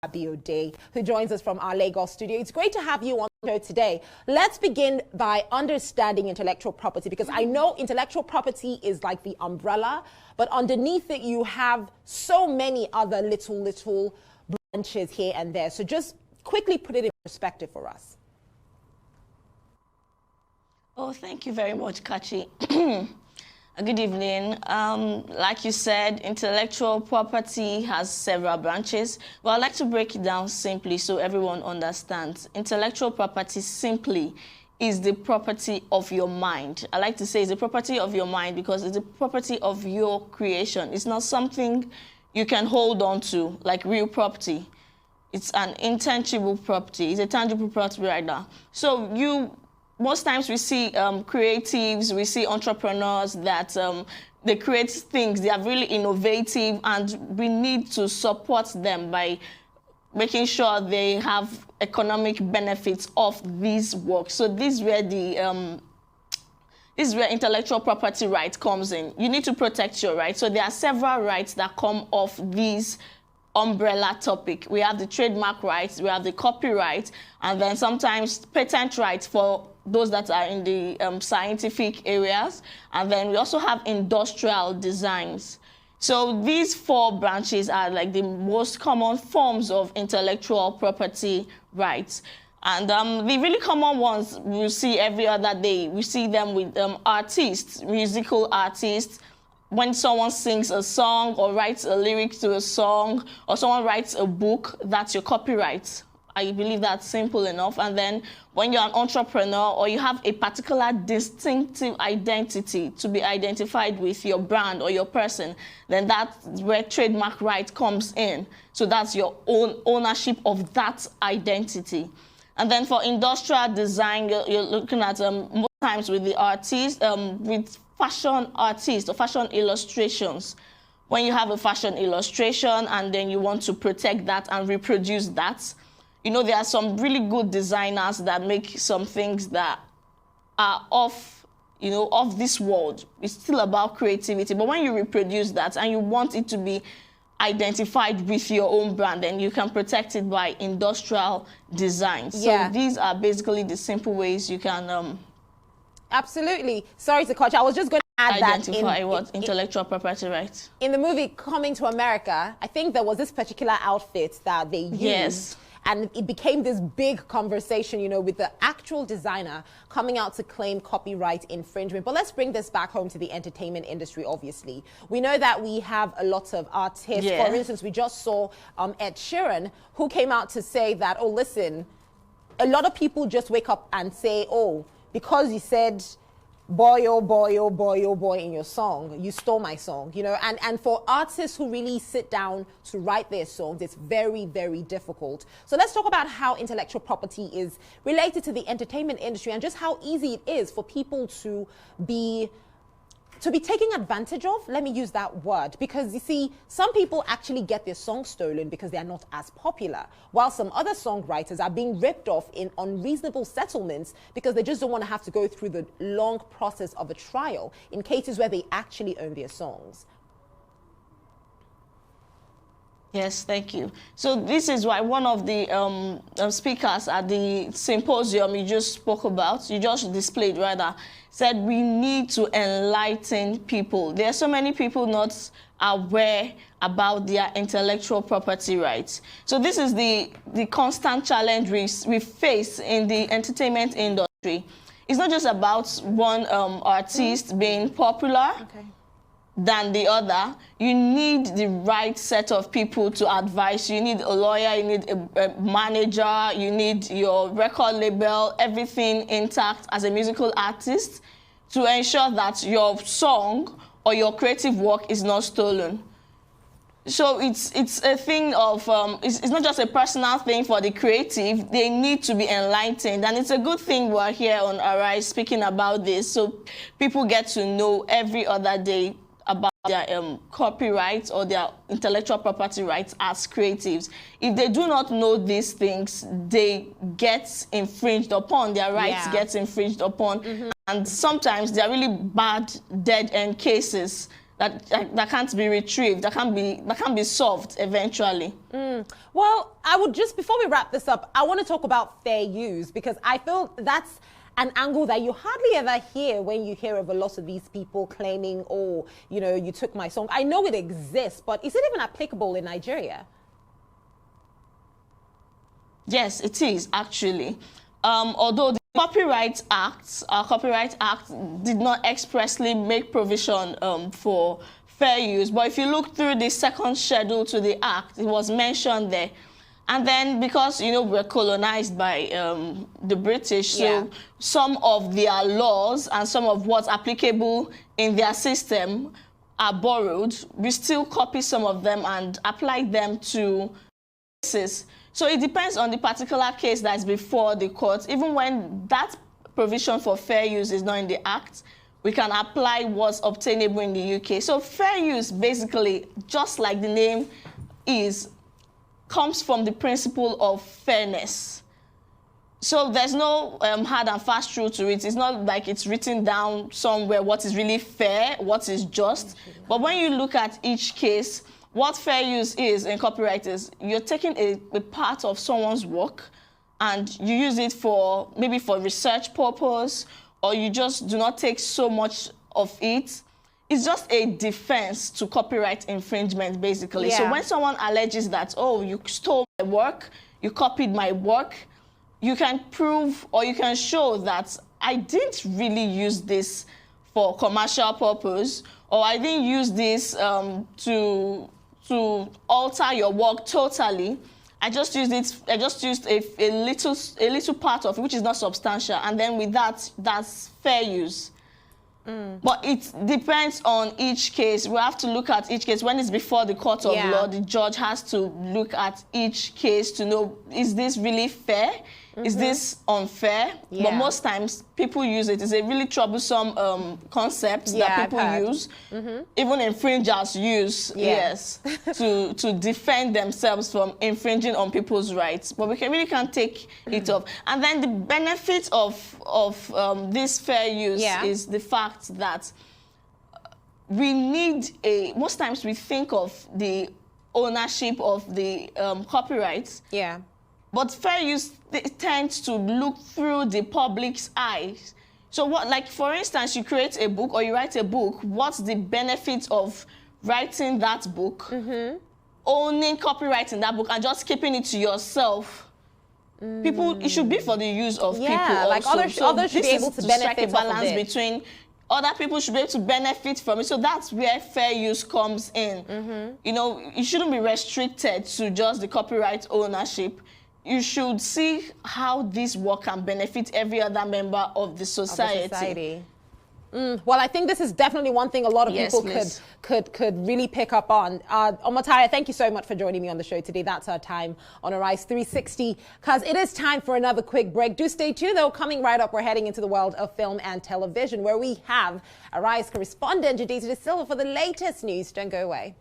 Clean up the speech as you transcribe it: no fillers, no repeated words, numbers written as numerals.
Abiode, who joins us from our Lagos studio. It's great to have you on the show today. Let's begin by understanding intellectual property, because I know intellectual property is like the umbrella, but underneath it you have so many other little branches here and there. So just quickly put it in perspective for us. Oh, thank you very much, Kachi. Good evening. Like you said, intellectual property has several branches. Well, I'd like to break it down simply so everyone understands. Intellectual property simply is the property of your mind. I like to say it's the property of your mind because it's the property of your creation. It's not something you can hold on to like real property. It's an intangible property. It's a tangible property right now. So most times we see creatives, we see entrepreneurs that they create things, they are really innovative, and we need to support them by making sure they have economic benefits of these works. So this is where intellectual property right comes in. You need to protect your rights. So there are several rights that come off these umbrella topic. We have the trademark rights, we have the copyright, and then sometimes patent rights for those that are in the scientific areas, and then we also have industrial designs. So these four branches are like the most common forms of intellectual property rights. And the really common ones we see every other day. We see them with artists, musical artists. When someone sings a song or writes a lyric to a song, or someone writes a book, that's your copyright. I believe that's simple enough. And then when you're an entrepreneur or you have a particular distinctive identity to be identified with your brand or your person, then that's where trademark right comes in. So that's your own ownership of that identity. And then for industrial design, you're looking at most times with the artists, with fashion artists or fashion illustrations. When you have a fashion illustration and then you want to protect that and reproduce that, you know, there are some really good designers that make some things that are off this world. It's still about creativity. But when you reproduce that and you want it to be identified with your own brand, then you can protect it by industrial design. So these are basically the simple ways you can... Absolutely. Sorry to cut you. I was just going to add identify what intellectual property rights. In the movie Coming to America, I think there was this particular outfit that they used. Yes. And it became this big conversation, you know, with the actual designer coming out to claim copyright infringement. But let's bring this back home to the entertainment industry, obviously. We know that we have a lot of artists. Yeah. For instance, we just saw Ed Sheeran, who came out to say that, oh, listen, a lot of people just wake up and say, oh, because you said boy, oh boy, oh boy, oh boy in your song, you stole my song, you know, and for artists who really sit down to write their songs, it's very, very difficult. So let's talk about how intellectual property is related to the entertainment industry and just how easy it is for people to be taken advantage of. Let me use that word, because you see, some people actually get their songs stolen because they are not as popular, while some other songwriters are being ripped off in unreasonable settlements because they just don't want to have to go through the long process of a trial in cases where they actually own their songs. Yes, thank you. So this is why one of the speakers at the symposium you just spoke about, you just displayed rather, said we need to enlighten people. There are so many people not aware about their intellectual property rights. So this is the constant challenge we face in the entertainment industry. It's not just about one artist being popular. Okay. Than the other. You need the right set of people to advise. You need a lawyer, you need a manager, you need your record label, everything intact as a musical artist to ensure that your song or your creative work is not stolen. So it's a thing of, it's not just a personal thing for the creative, they need to be enlightened. And it's a good thing we're here on Arise speaking about this, so people get to know every other day about their copyrights or their intellectual property rights as creatives. If they do not know these things, they get infringed upon, their rights get infringed upon. And sometimes there are really bad dead-end cases that can't be retrieved, that can't be solved eventually. Well, I would just, before we wrap this up, I want to talk about fair use, because I feel that's an angle that you hardly ever hear when you hear of a lot of these people claiming, oh, you know, you took my song. I know it exists, but is it even applicable in Nigeria? Yes, it is actually. Although the Copyright Act, our Copyright Act did not expressly make provision for fair use, but if you look through the second schedule to the Act, it was mentioned there. And then because, you know, we're colonized by the British, so some of their laws and some of what's applicable in their system are borrowed. We still copy some of them and apply them to cases. So it depends on the particular case that's before the court. Even when that provision for fair use is not in the Act, we can apply what's obtainable in the UK. So fair use, basically, just like the name is, comes from the principle of fairness. So there's no hard and fast rule to it. It's not like it's written down somewhere what is really fair, what is just. But when you look at each case, what fair use is in copyright is you're taking a part of someone's work and you use it for maybe for research purpose, or you just do not take so much of it. It's just a defense to copyright infringement, basically. Yeah. So when someone alleges that, oh, you stole my work, you copied my work, you can prove or you can show that I didn't really use this for commercial purpose, or I didn't use this to alter your work totally. I just used a little part of it, which is not substantial, and then with that, that's fair use. But it depends on each case. We have to look at each case. When it's before the court of law, the judge has to look at each case to know, is this really fair? Is this unfair? But most times, people use it. It's a really troublesome concept that people use. Even infringers use, to defend themselves from infringing on people's rights. But we really can't take it off. And then the benefit of this fair use is the fact that we need most times we think of the ownership of the copyrights. But fair use tends to look through the public's eyes. So what, like for instance, you create a book or you write a book, what's the benefit of writing that book, owning copyright in that book and just keeping it to yourself? People, it should be for the use of people also. Like others should be able to benefit a balance between other people should be able to benefit from it. So that's where fair use comes in. You know, it shouldn't be restricted to just the copyright ownership. You should see how this work can benefit every other member of the society. Well, I think this is definitely one thing a lot of people could really pick up on. Omotayo, thank you so much for joining me on the show today. That's our time on Arise 360, because it is time for another quick break. Do stay tuned, though. Coming right up, we're heading into the world of film and television, where we have Arise correspondent Jadisa De Silva for the latest news. Don't go away.